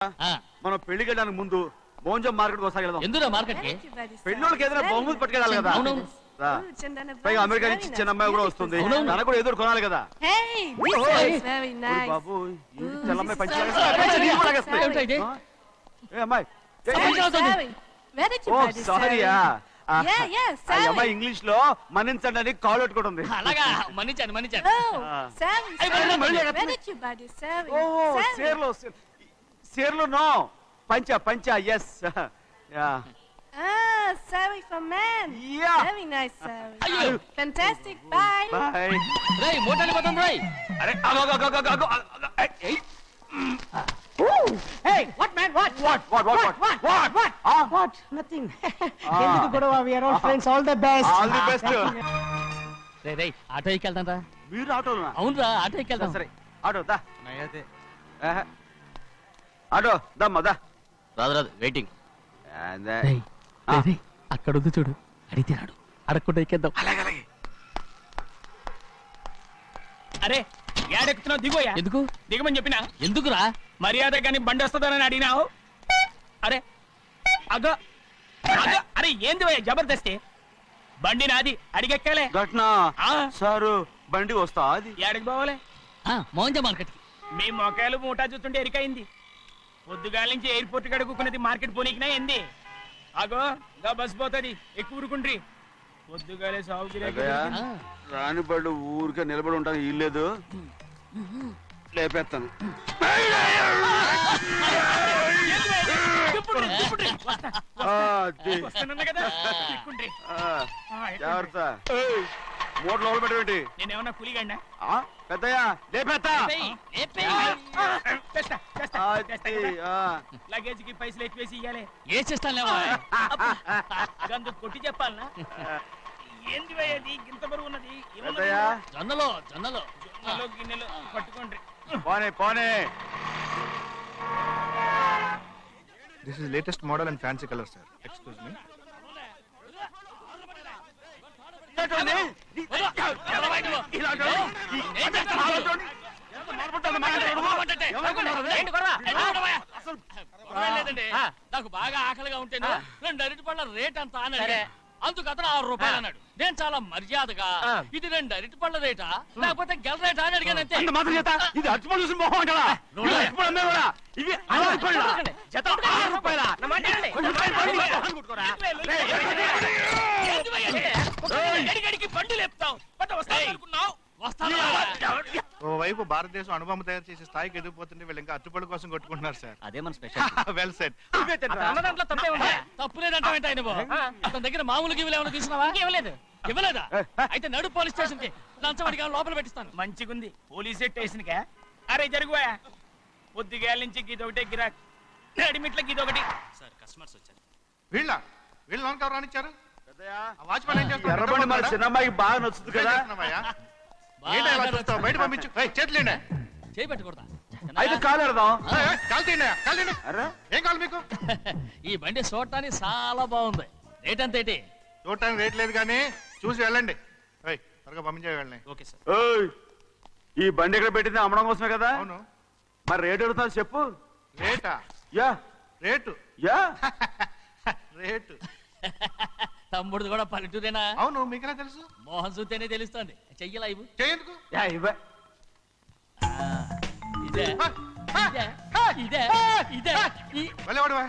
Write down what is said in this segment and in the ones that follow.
మనం పెళ్లికి వెళ్ళడానికి ముందు మోంజం మార్కెట్ ఒకసారి వెళ్దాం. ఎందుకు మార్కెట్ కి? పెళ్ళోళ్ళకి ఏదైనా బహుమతి పట్టుకెళ్ళాలి కదా. పైగా అమెరికా నుంచి చిన్న అమ్మాయి కూడా వస్తుంది, తనకు కూడా ఏదో కొనాలి కదా. బాబు తెల్లమ్మాయి పంచి అమ్మాయి సారీయా అమ్మాయి ఇంగ్లీష్ లో మన్నించండి అని కాల్ పెట్టుకుంటుంది. అలాగా మన్నించాను మన్నించాను. సేర్లో నో పంచా పంచా yes Sari for men. Yeah. Very nice, Sari. Fantastic. Bye. Bye. రేయ్ మోటార్ పోతాం రేయ్. అరే అగో అగో అగో అగో Hey, what man? What? What? Nothing. ఎందుకు గొడవ? We are all friends. All the best. All the best. రేయ్ రేయ్ ఆటో ఎక్కెళ్తాం రా. మీరు ఆటోనా? అవునురా ఆటో ఎక్కెళ్తాం. సరే ఆటో దా. ఆటో దమ్మా దా. రాదు రాదు వెయిటింగ్. రేయ్ అక్కడ ఉంది చూడు, అడిగితే రాడు, అడగకుండా ఎక్కేద్దాం. అరే ఏడెక్కుతున్నావు? దిగోయా. ఎందుకు దిగమని చెప్పినా? ఎందుకురా? మర్యాద కానీ బండి వస్తుందని అడిగినావు. అరే అగో అగో అరే ఏంది భయ్యా జబర్దస్తి? బండి నాది, అడిగెక్కాలే. ఘట్నా సారు బండి వస్తా అది ఏడకి పోవాలే? మోంజ మార్కెట్ కి. మీ మొక్కలు మూటా చూస్తుంటే ఎరికైంది. పొద్దుగాల నుంచి ఎయిర్పోర్ట్ కడుక్కున్నది మార్కెట్ పోనీకినా ఏంది? అగో గా బస్ పోతుంది, ఎక్కువ ఊరుకుండ్రి. పొద్దుగాలే సాగు రాని బళ్ళు ఊరికే నిలబడి ఉంటాను, ఇల్లేదు లేపేస్తాను. జాగ్రత్త, మోటార్ లోపల పెట్టేటి. నేనేమన్నా పులిగండా? పెద్దయ్యా లేపేస్తా. లగేజ్ కి పైసలు ఎక్కువేసి ఇయ్యాలి. ఏ చేస్తాను గందు కొట్టి చెప్పాలనా? ఏంది భయ్యది ఇంత బరువు ఉన్నది? జొన్నలో జొన్నలో జొన్నలో గిన్నెలు పట్టుకోండి. పోనే పోనే. This is latest model and fancy color, sir. Excuse me. నాకు బాగా ఆకలిగా ఉంటే 2 అరటి పళ్ళ రేట్ అంత అన్నాడు. అందుకు అతను 6 రూపాయలు అన్నాడు. నేను చాలా మర్యాదగా ఇది 2 అరటి పళ్ళ రేటా లేకపోతే గెల రేటా అని అడిగాను. అంతే. ఇది అరటిపళ్ళు చూసి మొహం అంటారా? ఇవి 6 రూపాయల జత 6 రూపాయల. బండి లేపుతావు వస్తావు. ఓవైపు భారతదేశం అణుబాంబు తయారు చేసే స్థాయికి ఎదిగిపోతుంటే వీళ్ళు ఇంకా అట్టుపడి కోసం కొట్టుకుంటున్నారు సార్. అదే మన స్పెషల్. Well set. దాంట్లో తప్పే ఉంది. తప్పు లేదంటావేంట ఆయన? అతని దగ్గర మామూలు గివ్వులు ఏమైనా తీసుకున్నావా? ఇవ్వలేదు. ఇవ్వలేదా? అయితే నడు పోలీస్ స్టేషన్ కి లంచం అడిగా లోపల పెట్టిస్తాను. మంచిగుంది పోలీస్ స్టేషన్ కా? అరే జరుగుయా. పొద్దుగాల నుంచి గీదొకటే గిరాక్, రెడీమేట్లకి ఇదొకటి. సార్ కస్టమర్స్ వచ్చారు. వీళ్ళ లోన్ కవర్ రానిచ్చారు. వాచ్మెన్ ఏం చేస్తారు? ఎర్రబండి మన చిన్నమ్మాయికి బాగా నచ్చుతుంది కదా. బయట పంపించు. చేతులేండి. చేయి పెట్టకూడదా? అయితే కాలు ఎడదాం. ఏం కావాలి మీకు? ఈ బండి చూడటానికి చాలా బాగుంది. రేట్ అంత ఏంటి? చూడటానికి రేట్ లేదు కానీ చూసి వెళ్ళండి. త్వరగా పంపించే వెళ్ళండి. Okay sir. ఈ బండి ఇక్కడ పెట్టింది అమ్మడం కోసమే కదా. అవును. మరి రేట్ అడుగుతాను చెప్పు. రేటా? Yeah rate yeah rate. తమ్ముడు కూడా పల్లెటూరేనా? అవును. మీకెలా తెలుసు? మోహన్ చూస్తేనే తెలుస్తుంది. చెయ్యలా ఇవ్వు. చేయందుకు? ఇదే ఇదే ఇదే వెళ్ళేవాడువా?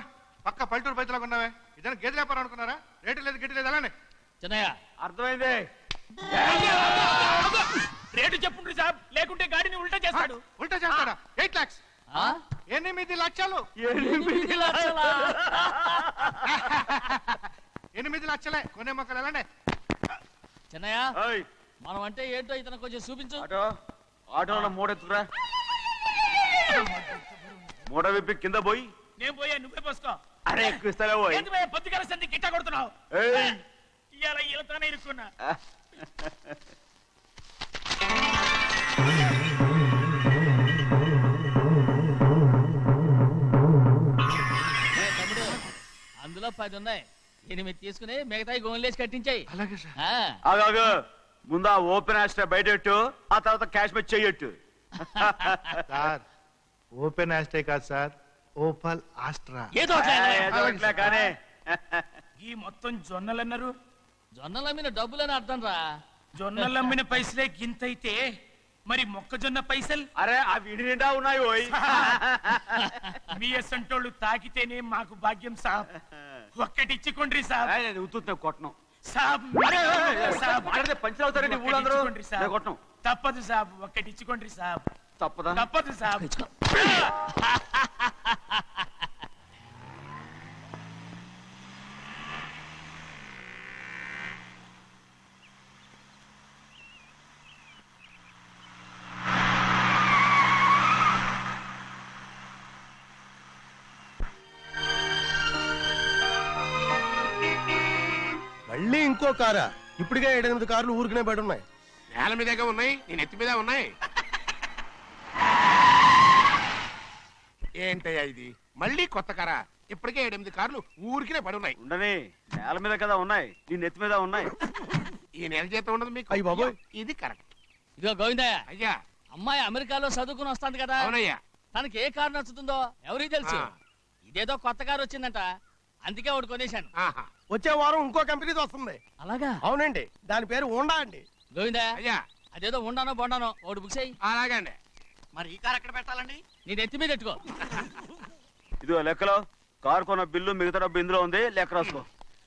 పక్క పల్లెటూరు పైతలాగా ఉన్నావే. ఇదైనా గేదె వ్యాపారం అనుకున్నారా? రేటు లేదు గిట్టు లేదు అలానే. చిన్నయ్య అర్థమైంది. రేటు చెప్పుండ్రు సాబ్, లేకుంటే గాడిని ఉల్టా చేస్తాడు. ఉల్టా చేస్తాడా? 8 lakhs. 8 లక్షలు. 8 లక్షలా? 8 లక్షలే. కొనే మొక్కలు ఎలాంటి? చిన్నయ్య మనం అంటే ఏంటో ఇతను కొంచెం చూపించు. ఆటోలో మూడెత్తుకురా. మూడ విప్పి కింద పోయి. నేను పోయా, నువ్వే పోసుకో. అరే ఎక్కువ ఇస్తాలే పోయి. పొద్దుగాల సంది గిట్ట కొడుతున్నావు. ఇవాళ ఈలతోనే ఇరుక్కున్నా. తమ్ముడు అందులో 10 ఉన్నాయి. 8 తీసుకుని మిగతాయి గోన్లేసి కట్టించాయి. అలాగే సార్. ఆగాగు, ముందు ఓపెన్ ఆస్ట్రా బయటెట్టు, ఆ తర్వాత క్యాష్ మెచ్ చెయ్యట్టు. సార్ ఓపెన్ ఆస్ట్రే కాదు సార్, ఓపల్ ఆస్ట్రా. ఏదో ఒకటి ఇట్లా కానీ ఈ మొత్తం జొన్నలన్నారు. జొన్నల మీద డబ్బులని అర్థం రా. జొన్నలమ్మిన పైసలే గింతైతే మరి మొక్కజొన్న పైసలు అరే ఆ విడి నిండా ఉన్నాయి ఓయ్. మీ అసంటోళ్ళు తాకితేనే మాకు భాగ్యం సాబ్. ఒక్కటిచ్చుకోండి సాబ్. నేను ఉత్తున్నా కొట్టను. సాబ్ సాబ్ మాట్లాడితే పంచర్ అవుతారండి ఊళ్ళందరూ. ఒక్కటిచ్చుకోండి సాబ్. నేను కొట్టను. తప్పదు సాబ్, ఒక్కటిచ్చుకోండి సాబ్. తప్పదా? తప్పదు సాబ్. మళ్ళీ ఇంకో కారా? ఇప్పటికే 7-8 కార్లు ఊరికనే బయట ఉన్నాయి. నేల మీదగా ఉన్నాయి, నేను ఎత్తి మీద ఉన్నాయి. ఏంటయ్యా ఇది? మళ్ళీ కొత్త కారా? ఇప్పటికే 7-8 కార్లు ఊరికినే పడి ఉన్నాయి. ఉండని నేల మీద కదా ఉన్నాయి, నీ నెత్తి మీద ఉన్నాయి. ఈ నెల జీతం ఉండదు మీకు. అయ్య బాబోయ్. ఇది కరెక్ట్. ఇదిగో గోవిందయ్య, అయ్యా. అమ్మాయి అమెరికాలో చదువుకుని వస్తాంది కదా, అవునయ్యా. తనకి ఏ కారు నచ్చుతుందో ఎవరికి తెలుసు. ఆ. ఇదేదో కొత్త కారు వచ్చిందంట, అందుకే ఒకటి కొనేశాను. ఆహా. వచ్చే వారం ఇంకో కంపెనీది వస్తుంది. అలాగా? అవునండి, దాని పేరు హోండా అండి. గోవిందయ్య, అయ్యా. అదేదో ఉండానో బొండానో ఒకటి బుక్ చేయి. అలాగండి. మరి ఈ కారు ఎక్కడ పెట్టాలండి? నీ నెత్తి మీద పెట్టుకో. ఇదిగో లెక్కలో కారు కొన్న బిల్లు మిగతా డబ్బు ఇందులో ఉంది, లెక్క రాసుకో.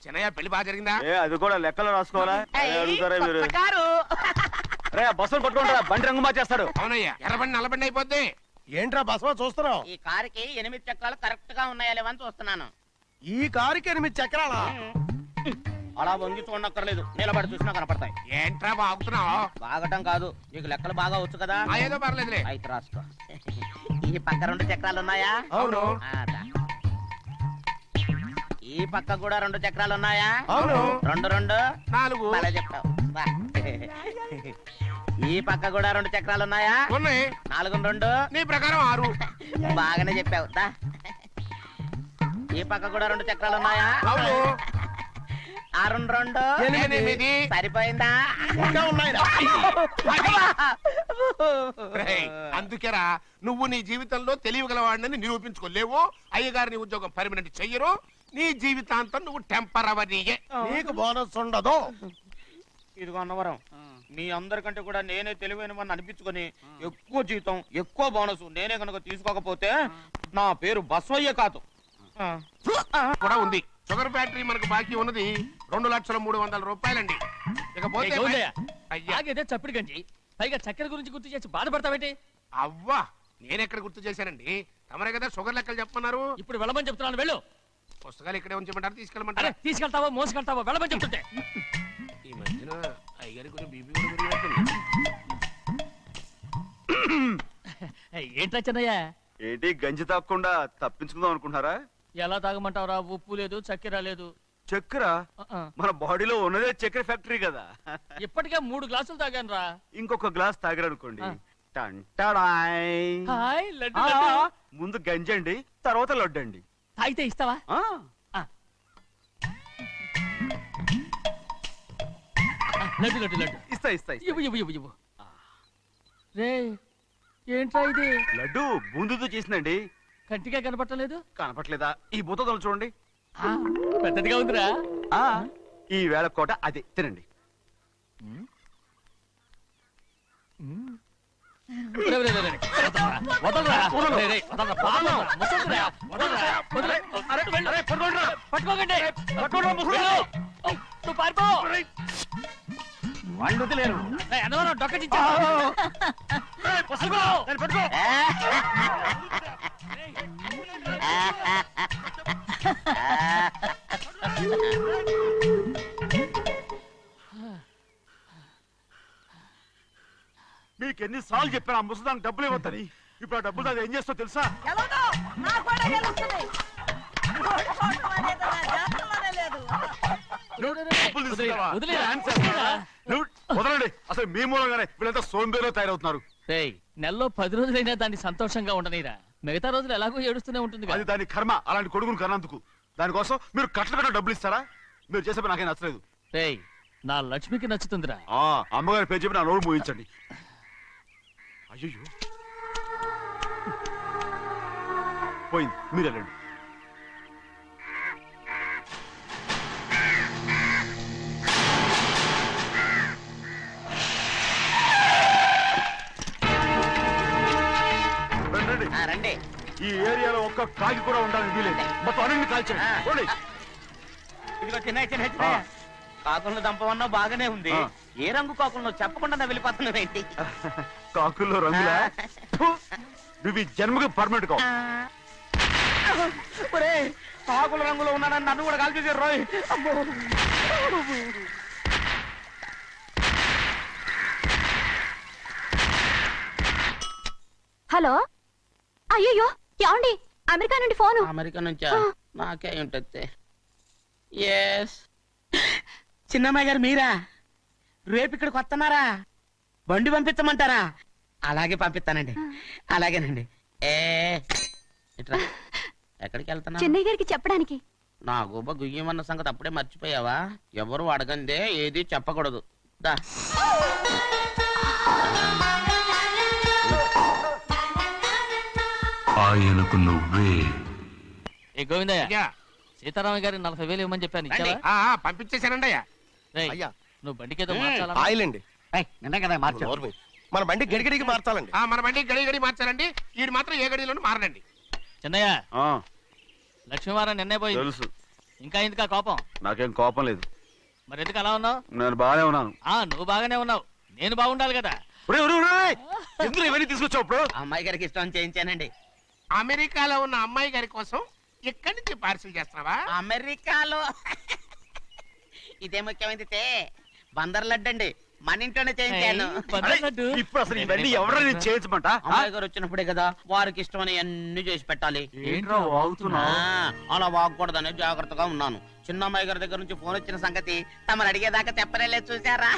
చిన్నయ్య పెళ్లి బాగా జరిగిందా? ఏ అది కూడా లెక్కలో రాసుకోవాలా? అదే అడుగుతారా మీరు? రే బస్సులు పట్టుకుంటారా, బండి రంగు మార్చేస్తాడు. అవునయ్యా, ఎర్రబండి నల్లబండి అయిపోద్ది. ఏంట్రా బసవా చూస్తున్నావు? ఈ కారుకి 8 చక్రాలు కరెక్ట్ గా ఉన్నాయా లేవని చూస్తున్నాను. ఈ కారుకి 8 చక్రాలా? అలా వంగి చూడక్కర్లేదు, నిలబడి చూసినా కనపడతాయి. ఏంట్రా బాగుతున్నావు? బాగటం కాదు, నీకు లెక్కలు బాగా వచ్చు కదా. ఏదో పర్లేదులే. అయితే రాసుకో. ఈ పక్క 2 చక్రాలు ఉన్నాయా? అవును. ఆ, దా. ఈ పక్క కూడా 2 చక్రాలు ఉన్నాయా? అవును. 2 2 4 అలా చెప్తావు. బా. ఈ పక్క కూడా 2 చక్రాలు ఉన్నాయా? ఉన్నాయి. 4 2 నీ ప్రకారం 6. బాగానే చెప్పావు. దా. ఈ పక్క కూడా 2 చక్రాలు ఉన్నాయా? అవును. 6 2 8. సరిపోయిందా? ఇంకా ఉన్నాయిరా. రేయ్, అందుకేరా నువ్వు నీ జీవితంలో తెలియగలవాడిని నిరూపించుకోలేవు. అయ్యగారిని ఉద్యోగం పర్మనెంట్ చెయ్యరు. నీ జీవితాంతం నువ్వు టెంపరవరీయే. నీకు బోనస్ ఉండదు. ఇదిగో అన్నవరం, మీ అందరికంటే కూడా నేనే తెలివైన వాడిని అనిపించుకొని ఎక్కువ జీతం ఎక్కువ బోనస్ నేనే కనుక తీసుకోకపోతే నా పేరు బస్వయ్య కాదు. కూడా ఉంది. షుగర్ ఫ్యాక్టరీ మనకు బాకీ ఉన్నది 2,300,000 రూపాయలండి. ఇకపోతే ఏయ్ గోవిందయ్య, అయ్యా. ఆగేదే చప్పుడు గంజి, పైగా చక్కెర గురించి గుర్తు చేసి బాధపడతావేంటి? అవ్వా, నేనెక్కడ గుర్తు చేశానండి? తమరే కదా షుగర్ లెక్కలు చెప్పమన్నారు. ఇప్పుడు వెళ్ళమని చెప్తున్నాను, వెళ్ళు. పుస్తకాలు ఇక్కడే ఉంచమంటారు, అరే తీసుకెళ్ళమంటారా? తీసుకెళ్తావో మోసుకెళ్తావో వెళ్ళమని చెప్తుంటే. ఈ మధ్యన అయ్యగారి కొంచెం బీపీ కూడా పెరిగినట్టుంది. ఏంట్రా చిన్నయ్య, ఏంటి గంజి తాగకుండా తప్పించుకుందాం అనుకుంటున్నారా? ఎలా తాగమంటావురా? ఉప్పు లేదు, చక్కెర లేదు. చక్కెర మన బాడీలో ఉన్నదే చక్కెర ఫ్యాక్టరీ కదా. ఇప్పటికే 3 గ్లాసులు తాగాను రా. ఇంకొక గ్లాస్ తాగారనుకోండి, ఆ. టంటాడాయ్. హాయ్ లడ్డు లడ్డు. ముందు గంజండి, తర్వాత లడ్డండి. తాగితే ఇస్తావా? ఆ, లడ్డు లడ్డు లడ్డు. ఇస్తా ఇస్తా ఇస్తా. ఇవ్వు ఇవ్వు ఇవ్వు ఇవ్వు. రే ఏంట్రా ఇది? లడ్డు బూందుతో చేసిందండి. కంటిగా కనపట్టలేదు. కనపట్లేదా? ఈ బూతలు చూడండి. పెద్దదిగా ఉందిరా. ఆ ఈ వేళ కోట అదే తినండి. రే, రే, రే, రే. వదలరా, వదలరా. రే, రే, వదలరా, వదలరా, ముసలిరా, వదలరా, వదలరా. వెళ్ళు. పట్టుకోకండి. వెళ్ళు. నువ్వు పారిపో. వాళ్ళు వదిలేరు. అన్నవరం డొక్కటించా. పట్టుకో. మీకు ఎన్నిసార్లు చెప్పాను ఆ ముసదానికి డబ్బులు ఇవ్వద్దని. ఇప్పుడు ఆ డబ్బులు అది ఏం చేస్తో తెలుసా? డబ్బులు తీసుకుంటావా? వదిలేరా. నువ్వు వదలండి. అసలు మీ మూలంగానే వీళ్ళంతా సోంబేలో తయారవుతున్నారు. రేయ్, నెలలో 10 రోజులైనా దాన్ని సంతోషంగా ఉండనీరా. మిగతా రోజులు ఎలాగో ఏడుస్తూనే ఉంటుంది అది దాని కర్మ, అలాంటి కొడుకును కన్నందుకు. దానికోసం మీరు కట్ట డబ్బులు ఇస్తారా? మీరు చేసే పని నాకేం నచ్చలేదు. రేయ్, నా లక్ష్మికి నచ్చుతుందిరా. అమ్మగారి పేరు చెప్పి నా నోరు మూయించండి. అయ్యో పోయింది, మీరు వెళ్ళండి. రండి. రండి. ఈ ఏరియాలో ఒక్క కాకి కూడా ఉండాలని వీలేదు. మొత్తం అన్ని కాల్చండి. పోండి. ఇదిగో చిన్న చిన్న చిన్న కాకులను దంపమన్నా బాగానే ఉంది. ఏ రంగు కాకులను చెప్పకుండా వెళ్ళిపోతున్నావు ఏంటి? కాకుల్లో రంగులా? ఫు! నువ్వు ఈ జన్మకి పర్మనెంట్ కావు. కాకుల రంగులో ఉన్నానని నన్ను కూడా కాల్చేసారు రోయ్. అమ్మో. హలో, అయ్యో ఏమండి, అమెరికా నుండి ఫోను. అమెరికా నుంచా? నాకే ఉంటుంది. ఎస్, చిన్నమ్మాయి గారు మీరా? రేపు ఇక్కడికి వస్తున్నారా? బండి పంపించమంటారా? అలాగే పంపిస్తానండి. అలాగేనండి. ఇట్రా. ఎక్కడికి వెళ్తున్నా? చెన్నై గారికి చెప్పడానికి. నా గుబ్బ గుయ్యమన్న సంగతి అప్పుడే మర్చిపోయావా? ఎవరు అడగందే ఏది చెప్పకూడదు. దా. ఆయనకు నువ్వే. ఏ గోవిందయ్య, అయ్యా. సీతారామ గారి 40,000 ఇవ్వమని చెప్పాను, రండి. ఇచ్చావా? పంపించేశానండి అయ్యా. రేయ్, అయ్యా. నువ్వు బండికేదో మార్చాలా? ఆయిల్ అండి. నిన్న కదా నోర్మి. మన బండి గడిగడికి మార్చాలండి. మన బండి గడి గడి మార్చారండి. వీడు మాత్రం ఏ గడిలోనూ మారనండి. చిన్నయ్య, ఆ, లక్ష్మీవారం నిన్నే పోయింది. తెలుసు. ఇంకా ఎందుకా కోపం? నాకేం కోపం లేదు, మరి ఎందుకు అలా ఉన్నావు? నేను బాగానే ఉన్నాను. నువ్వు బాగానే ఉన్నావు, నేను బాగుండాలి కదా. ఎందుకు ఇవన్నీ తీసుకొచ్చావు ఇప్పుడు? అమ్మాయి గారికి ఇష్టం చేయించానండి. అమెరికాలో ఉన్న అమ్మాయి గారి కోసం ఎక్కడి నుంచి పార్సిల్ చేస్తున్నావా? అమెరికాలో ఇదే ముఖ్యమైనది. బందర్ లడ్డు అండి, మన ఇంట్లోనే చేయించాను. బందర్లడ్డు. ఇప్పుడు అసలు ఇవన్నీ ఎవరైనా చేయించమంట? అమ్మాయి గారు వచ్చినప్పుడే కదా వారికి ఇష్టమని అన్ని చేసి పెట్టాలి. ఏంట్రా వాగుతున్నా? అలా వాగకూడదని జాగ్రత్తగా ఉన్నాను. చిన్న అమ్మాయి గారి దగ్గర నుంచి ఫోన్ వచ్చిన సంగతి తమరు అడిగేదాకా చెప్పలేదు. చూసారా?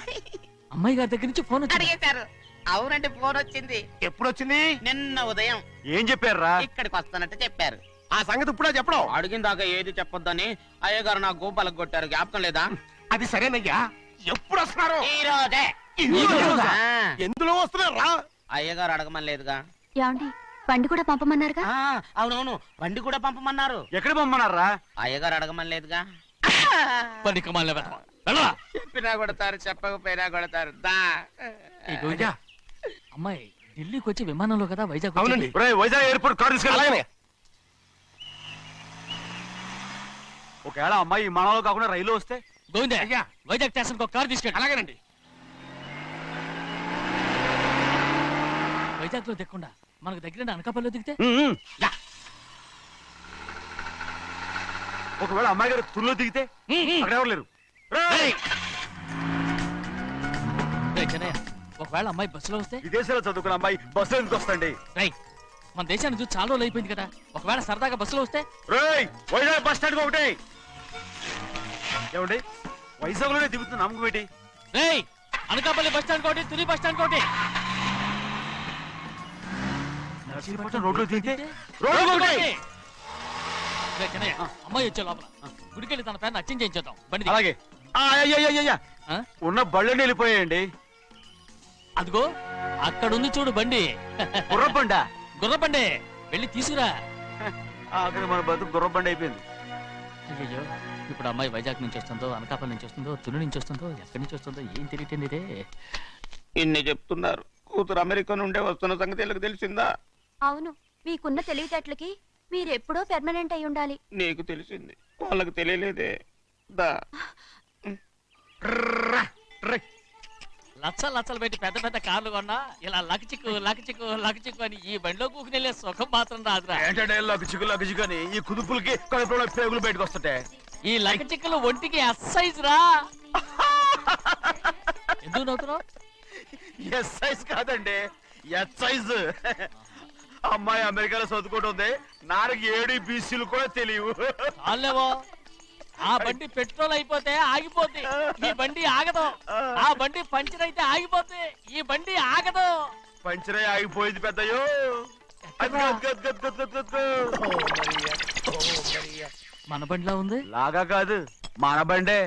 అమ్మాయి గారి దగ్గర నుంచి ఫోన్ వచ్చింది. అడిగేశారు. అవునండి, ఫోన్ వచ్చింది. ఎప్పుడు వచ్చింది? నిన్న ఉదయం ఏం చెప్పారా? ఇక్కడికి వస్తానంటే చెప్పారు. ఆ సంగతి ఇప్పుడే చెప్పడం. అడిగిన దాకా ఏది చెప్పొద్దని అయ్యగారు నా గోపాలకు కొట్టారు. జ్ఞాపకం లేదా? అది సరేనయ్యా. ఎప్పుడు వస్తున్నారు? ఈ రోజే. ఎందులో వస్తున్నారా? అయ్యగారు అడగమని లేదుగా. ఏమండి, బండి కూడా పంపమన్నారుగా. అవునవును, బండి కూడా పంపమన్నారు. ఎక్కడ పంపమన్నారా? అయ్యగారు అడగమని లేదుగా. పనికి మాలిన వెధవ. వెళ్ళరా. చెప్పినా కొడతారు, చెప్పకపోయినా కొడతారు. దా. ఏ గోవిందయ్య, అమ్మాయి ఢిల్లీకి వచ్చి విమానంలో కదా వైజాగ్ వచ్చింది. అవునండి. ఒరేయ్, వైజాగ్ ఎయిర్పోర్ట్ కార్ తీసుకెళ్ళి. ఒకవేళ అమ్మాయి విమానంలో కాకుండా రైలు వస్తే? గోవిందయ్య, అయ్యా. వైజాగ్ స్టేషన్ ఒక కార్ తీసుకెళ్ళి. అలాగేనండి. వైజాగ్ లో దిక్కుండా మనకు దగ్గర అనకాపల్లిలో దిగితే? ఒకవేళ అమ్మాయి గారు తుల్లో దిగితే? అక్కడ ఎవరు లేరు. రేయ్! రేయ్ చెన్నయ్య, ఒకవేళ అమ్మాయి బస్సులో వస్తే? విదేశాల్లో చదువుకున్న అమ్మాయి బస్సులో ఎందుకు వస్తండి? రై, మన దేశాన్ని చూసి చాలా రోజులు అయిపోయింది కదా. ఒకవేళ సరదాగా బస్సులో వస్తే? రేయ్, వైజాగ్ బస్ స్టాండ్ ఒకటి. ఏమండి, వైజాగ్ లోనే దిగుతున్న నమ్మకం ఏంటి? రేయ్, అనకాపల్లి బస్ స్టాండ్ కోటి, తుని బస్ స్టాండ్ కోటి. నర్సీపట్నం రోడ్లో దిగితే? రోడ్డు రోడ్డు ఒకటి. ఒకటి. రేయ్ చెన్నయ్య, అమ్మాయి వచ్చే లోపల గుడికెళ్ళి తన పేరుని అచ్చం చేయించేద్దాం. బండి దిగు. అలాగే. ఆ? ఉన్న బళ్ళని వెళ్ళిపోయాయండి. అదిగో అక్కడుంది చూడు బండి. గుర్రబండా? గుర్రబండి, వెళ్ళి తీసుకురా. అక్కడ మన బతుకు గుర్రబండి అయిపోయింది. అయ్యో, ఇప్పుడు అమ్మాయి వైజాగ్ నుంచి వస్తుందో, అనకాపల్లి నుంచి వస్తుందో, తుని నుంచి వస్తుందో, ఎక్కడి నుంచి వస్తుందో ఏం తెలియటండి. ఇన్ని చెప్తున్నారు, కూతురు అమెరికా నుండే వస్తున్న సంగతి వీళ్ళకి తెలిసిందా? అవును, మీకున్న తెలివితేటలకి మీరెప్పుడో పెర్మనెంట్ అయి ఉండాలి. నీకు తెలిసింది, వాళ్ళకి తెలియలేదే. దా. లచ్చలు పెట్టి పెద్ద పెద్ద కార్లు కొన్నా ఇలా లకచిక్కు లకచిక్కు లకచిక్కు అని ఈ బండిలో కూకునెళ్ళే సుఖం మాత్రం రాదురా. ఏంటంటే లగచిక్కు అని ఈ కుదుపులకి కడుపులో పేగులు బయటకు వస్తుంటాయి. ఈ లకచిక్కులు ఒంటికి ఎక్సైజ్ రా. ఎందుకు నవ్వుతున్నావు? ఎక్సైజ్ కాదండి, ఎక్సైజ్. అమ్మాయి అమెరికాలో చదువుకుంటుంది, నాకు 7 బీసీలు కూడా తెలియవు. చాలేవో, ఆ బండి పెట్రోల్ అయిపోతే ఆగిపోద్ది, ఈ బండి ఆగదు. ఆ బండి పంచర్ అయితే ఆగిపోద్ది, ఈ బండి ఆగదు. పంచరే ఆగిపోయింది పెద్దయ్యో. మన బండిలా ఉంది. లాగా కాదు, మన బండే.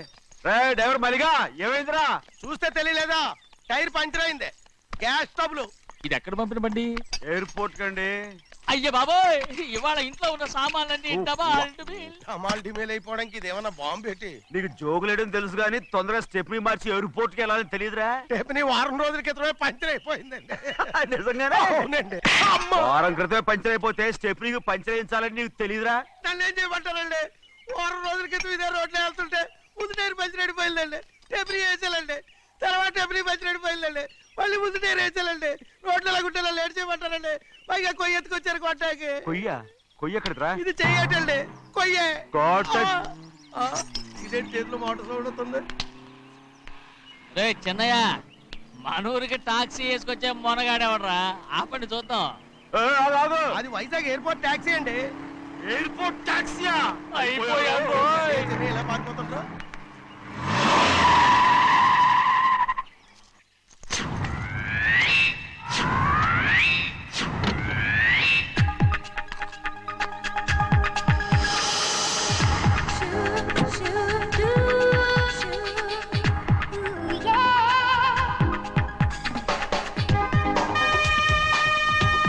డ్రైవర్ మలిగా ఏమైందిరా? చూస్తే తెలియలేదా? టైర్ పంచర్ అయింది. Gas trouble. ఇది ఎక్కడ పంపిన బండి? ఎయిర్పోర్ట్ కండి. అయ్య బాబోయ్ ఇవాళ ఇంట్లో ఉన్న సామాన్లన్నీ డబాల్ డుబిల్. డమాల్ డిమేల్ అయిపోవడానికి ఇదేమన్నా బాంబు పెట్టి నీకు జోకులేయడం తెలుసు కానీ తొందరగా స్టెప్ని మార్చి ఎయిర్పోర్ట్ కి వెళ్ళాలని తెలియదురా? టేపుని వారం రోజుల క్రితమే పంచర్ అయిపోయిందండి. నిజంగానే అవునండి. వారం క్రితమే పంచర్ అయిపోతే స్టెప్ని పంచర్ వేయించాలని నీకు తెలియదురా? నన్ను ఏం చేయమంటారండి? వారం రోజుల క్రితం ఇదే రోడ్లో వెళ్తుంటే ముందు టైర్ పంచర్ అయిపోయిందండి. టేపుని వేసాలండి, తర్వాత టేపుని పంచర్ అయిపోయిందండి, మళ్ళీ ముందు టైర్ వేసాలండి. రోడ్లు ఎలాగుంటే లేట్ చేయమంటారండి. పైగా కొయ్య ఎత్తుకొచ్చారు కొట్టాకి. కొయ్య ఎక్కడిరా? ఇది చెయ్యటండి, కొయ్యే. కొట్ట- ఇదేంటి చేతిలో మోటార్ సౌండ్ అవుతుంది? రే చిన్నయ్య మనూరికి టాక్సీ వేసుకొచ్చే మొనగాడేవడరా? ఆపండి చూద్దాం. ఆగు. అది వైజాగ్ ఎయిర్పోర్ట్ ట్యాక్సీ అండి. ఎయిర్పోర్ట్ టాక్సీయా? అయిపోయాం. ఇలా పారిపోతుండ్రా?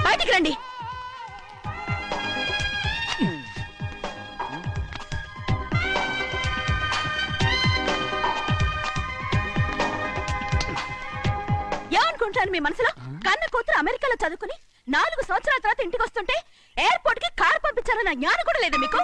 బయటికి రండి. ఏమనుకుంటాను మీ మనసులో? కన్న కూతురు అమెరికాలో చదువుకుని 4 సంవత్సరాల తర్వాత ఇంటికి వస్తుంటే ఎయిర్పోర్ట్ కి కారు పంపించారన్న జ్ఞానం కూడా లేదా మీకు?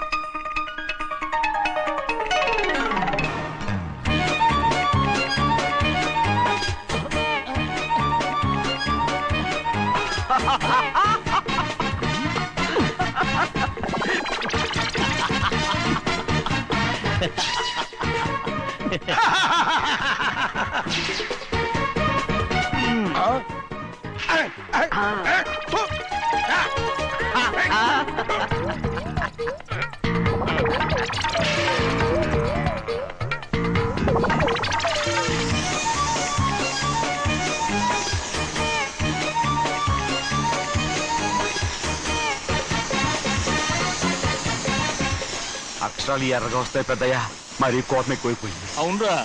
అక్షరాలు ఎర్రగా వస్తాయి పెద్దయ్యా, మరి కోపం ఎక్కువైపోయింది. అవునరా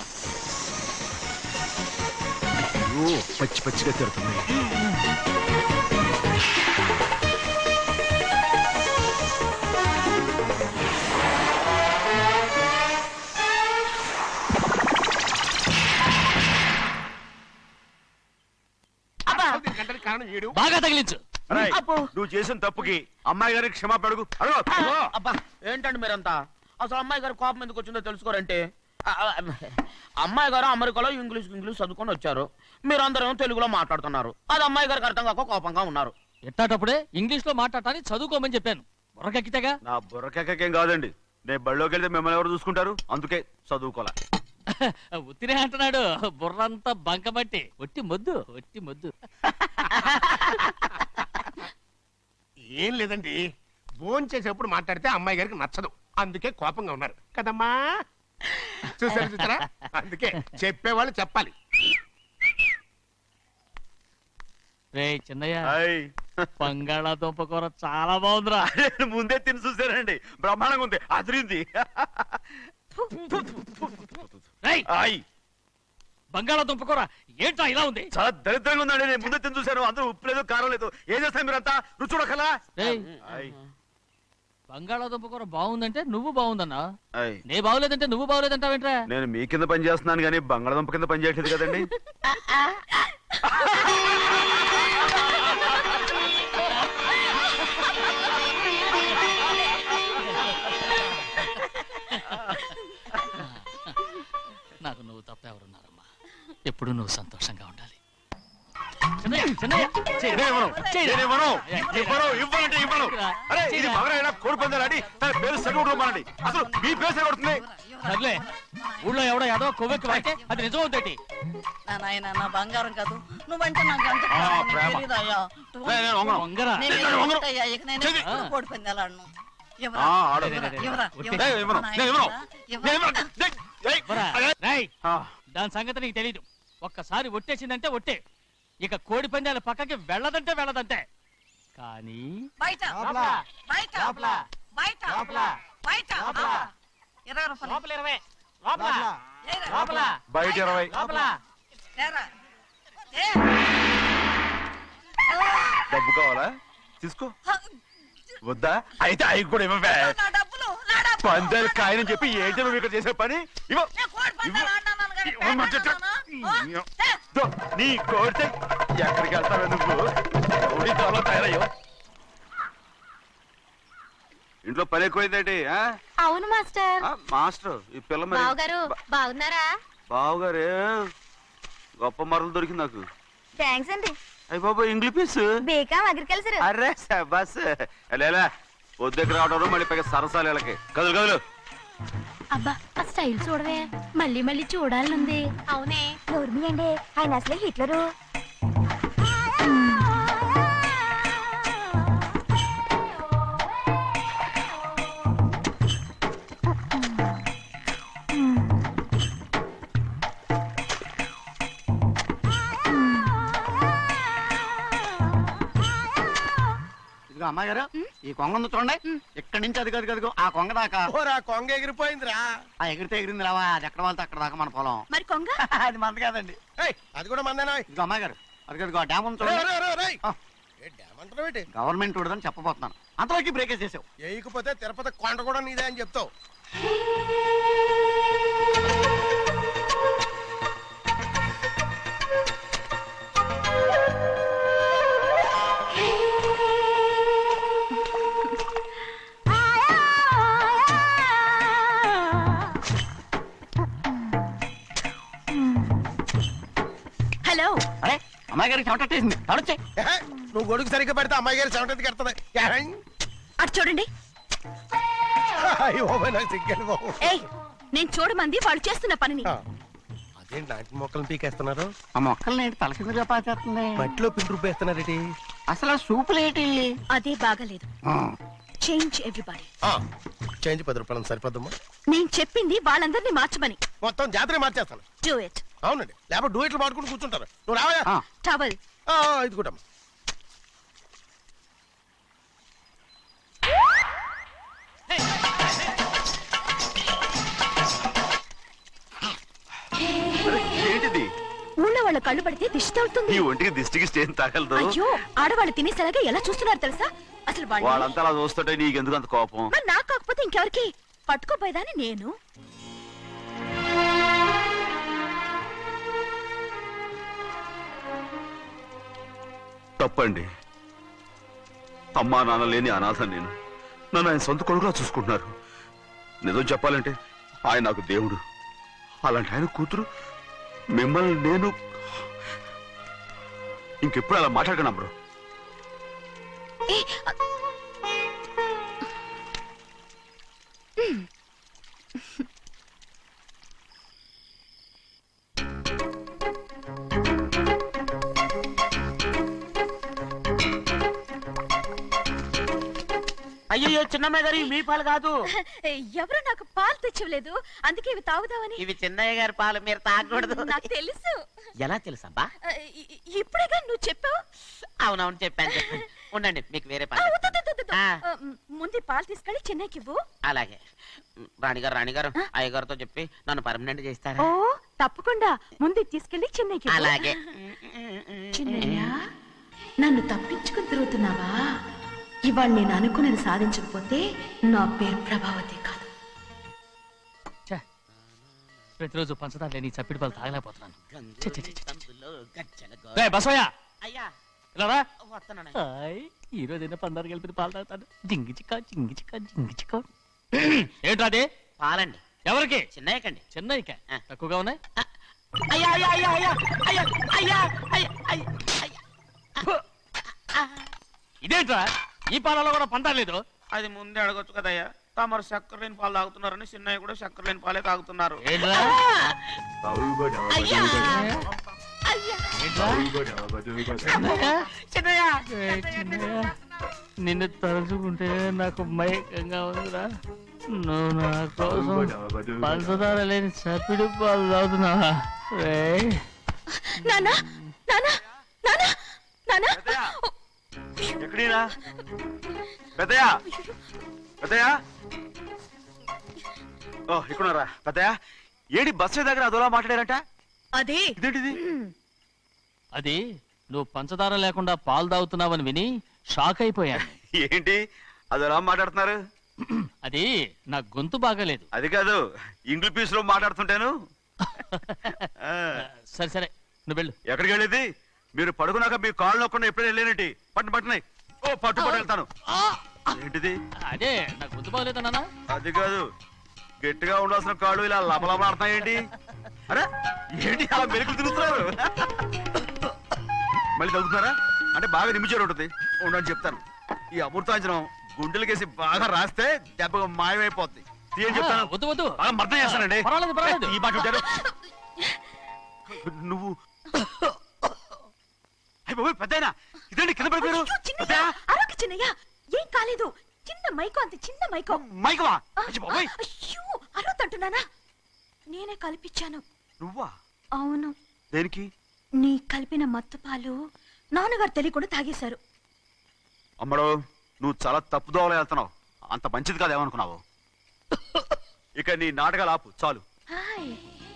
అయ్యో, పచ్చి పచ్చిగా తిడుతుంది. గంటకి కారణం ఏడు. బాగా తగిలించు. అరేయ్, నువ్వు చేసిన తప్పుకి అమ్మాయి గారికి క్షమాపణ అడుగు. అబ్బా ఏంటండి మీరంతా? అసలు అమ్మాయి గారు కోపం ఎందుకు వచ్చిందో తెలుసుకోరంటే, అమ్మాయి గారు అమెరికాలో ఇంగ్లీష్ చదువుకొని వచ్చారు. మీరందరూ తెలుగులో మాట్లాడుతున్నారు. అది అమ్మాయి గారికి అర్థం కాక కోపంగా ఉన్నారు. ఎట్టాటప్పుడే ఇంగ్లీష్ లో మాట్లాడటానికి చదువుకోమని చెప్పాను. బుర్రకెక్కితేగా. నా బుర్రకెక్కకేం కాదండి, నేను బళ్ళోకి వెళ్తే మిమ్మల్ని ఎవరు చూసుకుంటారు? అందుకే చదువుకోలే. ఉత్తినే అంటున్నాడు. బుర్రంతా బంకబట్టి ఒట్టి మొద్దు, ఒట్టి మొద్దు. ఏం లేదండి, ఫోన్ చేసేప్పుడు మాట్లాడితే అమ్మాయి గారికి నచ్చదు, అందుకే కోపంగా ఉన్నారు కదమ్మా. చూసారా? అందుకే చెప్పేవాళ్ళు చెప్పాలి. రే చిన్నయ్య, ఆయ్. బంగాళాదుంప కూర చాలా బాగుందిరా. నేను ముందే తిని చూసానండి, బ్రహ్మాండంగా ఉంది, అదిరింది. రేయ్, ఆయ్, బంగాళాదుంప కూర ఏంటో ఇలా ఉంది? చాలా దరిద్రంగా ఉందండి. నేను ముందే తిని చూశాను, అందరూ ఉప్పు లేదు, కారం లేదు. ఏం చేస్తాను మీరంతా? రుచి చూడకలా. రేయ్, ఆయ్, బంగాళాదుంప కూర బాగుందంటే నువ్వు బాగుందన్నా, ఆయ్. నే బాగులేదంటే నువ్వు బాగులేదంటావేంట్రా? నేను మీ కింద పని చేస్తున్నాను కానీ బంగాళదుంప కింద పని చేయట్లేదు కదండి. నాకు నువ్వు తప్ప ఎవరున్నారమ్మా? ఎప్పుడు నువ్వు సంతోషంగా ఉండాలి. చిన్నయ్య, చిన్నయ్య, చెయ్యి. నేను ఇవ్వను. చెయ్యి. నేను ఇవ్వను. చెయ్యి. ఇవ్వను. ఇవ్వనంటే ఇవ్వను. అరే, ఇది మగరైనా కోడి పందాలని తన పేరు సరిగొట్టుకోమనండి. అసలు మీ పేరు సరిగొడుతుంది. సర్లే, ఊళ్ళో ఎవడో ఏదో కొవ్వెక్కి వాడితే అది నిజం అవుతాయి. నా నాయన నా బంగారం కాదు, నువ్వంటే నాకు అంత ఆ, ప్రాణం, నీకు ప్రేమ. తెలీదయ్యా. నేను వంగను. వంగరా. నేను నేను వంగను. ఏంటయ్యా, ఇక నేను చెయ్యి. ఎప్పుడు కోడి పందాలాడను. ఎవరా? ఆ, ఆడు. ఎవరా? ఎవరా? నేను ఇవ్వను. నా నేను ఇవ్వను. నాయనా? నేను ఇవ్వను. ఏయ్, పోరా. అదే. రేయ్, ఆ, దాని సంగతి నీకు తెలీదు. ఒక్కసారి ఒట్టేసిందంటే ఒట్టే. ఇక కోడి పందాల పక్కకి వెళ్ళదంటే వెళ్ళదంతే. కానీ బయట లోపల. బయట లోపల. బయట లోపల. బయట లోపల. 20 రూపాయలు. లోపల 20. లోపల. ఏరా? లోపల. బయట 20. లోపల. ఏరా? ఏ? డబ్బు కావాలా? తీసుకో. వద్దా అయితే అవి కూడా ఇవ్వవే. నా డబ్బులు నా డబ్బులు పందాలు కాయని చెప్పి ఏంటి నువ్వు ఇక్కడ చేసే పని? ఇవ్వ. నేను కోడి పందాలు ఆడినాను కానీ ఇవ్వమంటే ఆడినానా? దో, నీ కోరితే ఎక్కడికి వెళ్తావే నువ్వు? రౌడీ త్వరలో తయారయ్యో. ఇంట్లో పని ఎక్కువైందేంటి? అవును మాస్టర్. మాస్టర్ ఈ పిల్ల మరి బావగారు బాగున్నారా? బావుగారే గొప్ప మరలు దొరికింది నాకు. థ్యాంక్స్ అండి. అయ్యి బాబా ఇంగ్లీష్ పీస్. BCom agriculture. అరే బస్ లేలా పొద్దుకి రావడం మళ్ళీ పైగా సరసాలు వీళ్ళకి. కదులు కదులు. అబ్బా ఆ స్టైల్ చూడవే, మళ్ళీ మళ్ళీ చూడాలనుంది. అవునే నోర్మి అండి, ఆయన అసలే హిట్లరు. అమ్మాయిగారు ఈ కొంగ ఉంది చూడండి, ఇక్కడి నుంచి అది గదిగో ఆ కొంగ దాకా. ఓరా కొంగ ఎగిరిపోయిందిరా. ఆ ఎగిరితే ఎగిరింది రావా, అది ఎక్కడ వాళ్ళతో అక్కడ దాకా మన పొలం. మరి కొంగ అది మంద కాదండి. అది కూడా మందేనా? ఇదిగో అమ్మాయి గారు అది డ్యామ్ ఉంది చూడండి. ఏమంటారు? గవర్నమెంట్ ఉండదని చెప్పబోతున్నాను, అంతలోకి బ్రేక్ చేసావు. వేయకపోతే తిరుపతి కొండ కూడా నీదే అని చెప్తావు. హలో. అరే అమ్మాయి గారికి చెమటేసింది, తడొచ్చే. నువ్వు గొడుగు సరిగ్గా పెడితే అమ్మాయి గారి చెమటెత్తి కడుతుంది. అటు చూడండి. నాకు సిగ్గాను బాబు. ఏయ్, నేను చూడమంది వాళ్ళు చేస్తున్న పనిని. అదేంటి నాటి మొక్కలను పీకేస్తున్నారు? ఆ మొక్కల్ని ఏంటి తలకిందుగా పాచేస్తుంది? మట్టిలో పిండి రుబ్బేస్తున్నారేటి? అసలు సూపులేటి? అదే బాగాలేదు. Change everybody. చేంజ్ 10 రూపాయలు సరిపోద్దమ్మా. నేను చెప్పింది వాళ్ళందరినీ మార్చమని. మొత్తం జాతర మార్చేస్తాను. Do it. అవునండి, లేకపోతే డూయిట్లు మాడుకుంటూ కూర్చుంటారు. నువ్వు రావయా? టవల్. ఇది కూడా ఏంటిది? ఊళ్ళో వాళ్ళ కళ్ళు పడితే దిష్టి తగులుతుంది. ఈ ఒంటికి దిష్టికి స్టేన్ తగలదు. అయ్యో, ఆడవాళ్ళు తినేసరిగా ఎలా చూస్తున్నారు తెలుసా? అసలు వాళ్ళంతా అలా చూస్తుంటే నీకెందుకు అంత కోపం? మరి నాకు కాకపోతే ఇంకెవరికి? పట్టుకోపోయేదాన్ని నేను. తప్పండి. అమ్మా నాన్న లేని అనాథ నేను. నన్ను ఆయన సొంత కొడుకులా చూసుకుంటున్నారు. నిజం చెప్పాలంటే ఆయన నాకు దేవుడు. అలాంటి ఆయన కూతురు మిమ్మల్ని నేను ఇంకెప్పుడు అలా మాట్లాడకను బ్రో. అయ్యో చిన్నమ్మాయి గారు మీ పాలు కాదు. ఎవరు నాకు పాలు తెచ్చివ్వలేదు, అందుకే ఇవి తాగుదామని. ఇవి చిన్నయ్య గారి పాలు, మీరు తాగకూడదు. నాకు తెలుసు. ఎలా తెలుసబ్బా? ఇప్పుడేగా నువ్వు చెప్పావు. అవునవును చెప్పాను. ఉండండి, మీకు వేరే పాలు. ముందు పాలు తీసుకెళ్ళి చెన్నైకి ఇవ్వు. అలాగే. రాణిగారు అయ్యగారితో చెప్పి నన్ను పర్మనెంట్ చేస్తారా? ఓ తప్పకుండా. ముందు తీసుకెళ్ళి చెన్నైకి. అలాగే. చిన్నయ్య, నన్ను తప్పించుకుని తిరుగుతున్నావా? ఇవాళ నేను అనుకున్నది సాధించకపోతే నా పేరు ప్రభావతి కాదు. ప్రతిరోజు పంచదార లేని చప్పిడి పాలు తాగలేకపోతున్నాను. ఈ రోజైనా పందారు కలిపి పాలు తాగుతాను. జింగి చిక్క జింగి చిక్క జింగి చిక్క. ఏంట్రా అదే? పాలండి. ఎవరికి? చిన్నయ్యకండి. చిన్నయ్యక తక్కువగా ఉన్నాయి. ఇదేంట్రా, ఈ పాలలో కూడా పందా లేదు? అది ముందే అడగొచ్చు కదయ్యా. తమరు చక్కెర లేని పాలు తాగుతున్నారని చిన్నయ్య కూడా చక్కెర లేని పాలే తాగుతున్నారు. నిన్ను తలుచుకుంటే నాకు మైకంగా ఉందిరా. నువ్వు నా కోసం పంచదార లేని చప్పిడి పాలు తాగుతున్నావా? నానా నానా నానా నానా ఎక్కడీరా? పెద్దయా పెద్దయా, ఓ ఇక్కడున్నారా? పెద్దయా ఏడి బస్సు దగ్గర అదోలా మాట్లాడారంట. అదే ఇదేంటిది? అది నువ్వు పంచదార లేకుండా పాలు తాగుతున్నావని విని షాక్ అయిపోయాను. ఏంటి అది ఎలా మాట్లాడుతున్నారు? అది నా గొంతు బాగాలేదు. అది కాదు, ఇంగ్లీష్ పీస్ లో మాట్లాడుతుంటాను. సరే సరే, నువ్వు వెళ్ళు. ఎక్కడికి వెళ్ళేది? మీరు పడుకున్నాక మీ కాళ్ళు నొక్కకుండా ఎప్పుడైనా వెళ్ళేనంటి? పట్టునాయి. ఓ పట్టు వెళ్తాను. ఏంటిది? అదే నా గొంతు బాగలేదు నాన్న. అది కాదు, గట్టిగా ఉండాల్సిన కాళ్ళు ఇలా లబలబలాడుతున్నాయేంటి? అరే ఏంటి అలా మెరుకులు తిరుగుతున్నారు? మళ్ళీ తగ్గుతున్నారా? అంటే బాగా నిమిషాలు ఉంటుంది. ఉండని చెప్తాను. ఈ అమృతాంజనం గుండెలకేసి బాగా రాస్తే దెబ్బగా మాయమైపోద్ది. ఏం చెప్తాను? వద్దు వద్దు, బాగా మర్దం చేస్తానండి. పర్వాలేదు పర్వాలేదు. ఈ మాట ఉంటారు నువ్వు. పెద్దయినా ఇదండి కింద పడిపోయారు. అరొక చిన్నయ్య, ఏం కాలేదు. చిన్న మైకో, అంత చిన్న మైకో. మైకవా? అయ్యో, అరవతంటున్నానా? నేనే కల్పించాను. నువ్వా? అవును. దేనికి? నీ కలిపిన మత్తు పాలు నాన్నగారు తెలియకుండా తాగేశారు. అమ్మడో, నువ్వు చాలా తప్పుదోవలో వెళ్తున్నావు. అంత మంచిది కాదేమనుకున్నావు? ఇక నీ నాటకాలు ఆపు చాలు. Hi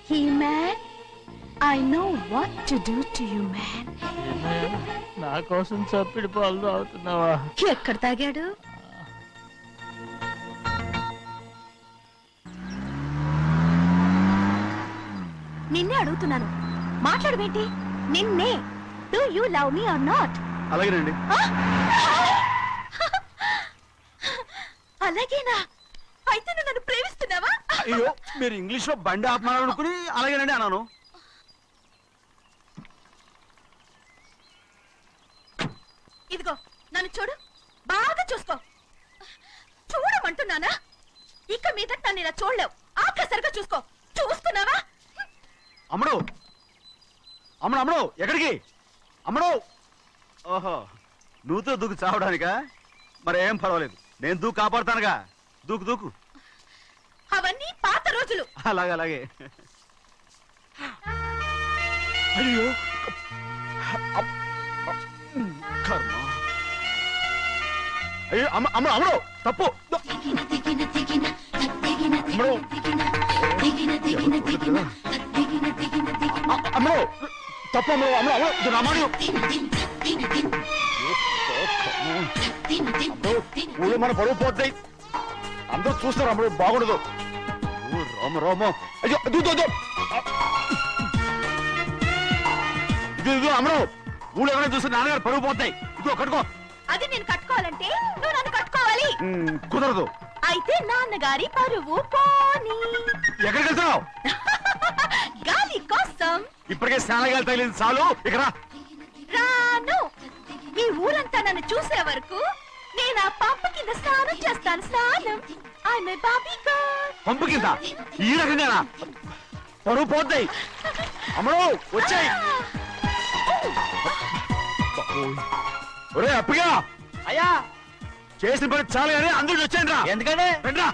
he man, I know what to do to you man. నా కోసం చప్పిడి పాలు తాగుతున్నావా? ఎక్కడ తాగాడు? నిన్నే అడుగుతున్నాను, మాట్లాడవేంటి? నిన్నే. Do you love me or not? అలాగేనండి. అలాగేనా? అయితే నువ్వు నన్ను ప్రేమిస్తున్నావా? అయ్యో, మీరు ఇంగ్లీష్ లో బండి ఆపమాలనుకుని అలాగేనండి అన్నాను. ఇదిగో నన్ను చూడు, బాగా చూసుకో. చూడమంటున్నానా? ఇక మీద నన్ను ఇలా చూడలేవు. ఆఖరిసరిగా చూసుకో. చూస్తున్నావా? అమ్మడు అమ్మడు అమ్మడు, ఎక్కడికి? అమ్మడు. ఓహో, నువ్వుతో దూకు చావడానికా? మరేం పర్వాలేదు, నేను దూకు కాపాడుతానుగా. దూకు దూకు. అవన్నీ పాత రోజులు. అలాగే అలాగే. అయ్యో కర్మ. అయ్యో అమ్మ అమ్మ అమ్మడు, తప్పు. అమ్మడు తప్పు. అమ్మడు అమ్మడు అమ్మడు రామాడు. ఊళ్ళో మన పరువు పోతాయి, అందరూ చూస్తారు. అమ్మడు బాగుండదు. రామ రామ. అయ్యో ఇది అమ్మడు, ఊళ్ళో ఎవరైనా చూస్తే నాన్నగారు పరువు పోతాయి. ఇదిగో కట్టుకో. అది నేను కట్టుకోవాలంటే నువ్వు నన్ను కట్టుకోవాలి. కుదరదు. అయితే నాన్నగారి పరువు పోనీ. ఎక్కడికి వెళ్తున్నావు? గాలి కోసం. ఇప్పటికే స్నానగాలు తగిలింది చాలు. ఇక్కడ రాను. ఈ ఊరంతా నన్ను చూసే వరకు నేను ఆ పంపు కింద స్నానం చేస్తాను. స్నానం. I'm a Barbie girl. పంపు కింద ఈ రకంగా పరువు పోతాయి. అమ్మడు వచ్చాయి. ఒరే అప్పగా. అయ్యా, చేసిన పని చాలు కానీ అందరికి వచ్చాను రా. ఎందుకంటే రండ్రా.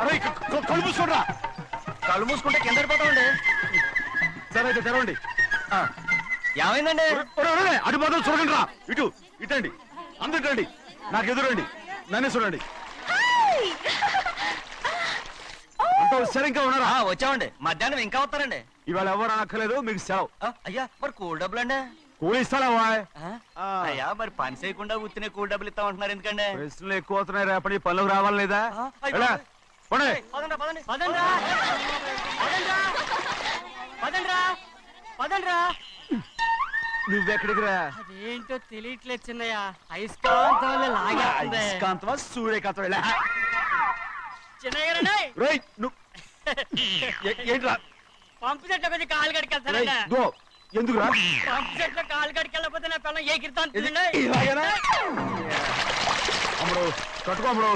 అరే కళ్ళు మూసుకోండిరా. కళ్ళు మూసుకుంటే కింద పడిపోతామండి. సరే అయితే తెరవండి. ఏమైందండి? అటు మాత్రం చూడండి రా. ఇటు ఇటండి, అందరు రండి. నాకు ఎదురండి, నన్నే చూడండి. అంతా సరే ఇంకా ఉన్నారా? వచ్చామండి. మధ్యాహ్నం ఇంకా వస్తారండి. ఇవాళ ఎవరు అనక్కర్లేదు, మీకు సెలవు. అయ్యా, మరి కూల్ డబ్బులు అండి? కూలి ఇస్తాడా? అయ్యా, మరి పని చేయకుండా ఉత్తినే కూల్ డబ్బులు ఇస్తామంటున్నారు ఎందుకండి? ప్రశ్నలు ఎక్కువ అవుతున్నాయి. రేపటి పనులకు రావాలి లేదా? నువ్వెక్కడికి రా? అదేంటో తెలియట్లేదు చిన్నయ్య. అయస్కాంతం అయస్కాంతమా సూర్యకాంతం? చిన్నయ్య ఏంట్రా? పంపు చెట్ల కొంచెం కాలు కడికెళ్తానండి. ఎందుకురా? పంపు చెట్ల కాలు కడికెళ్ళకపోతే నా పిల్లలు ఏ కిర్తాను. అమ్మడు కట్టుకో. అమ్మడు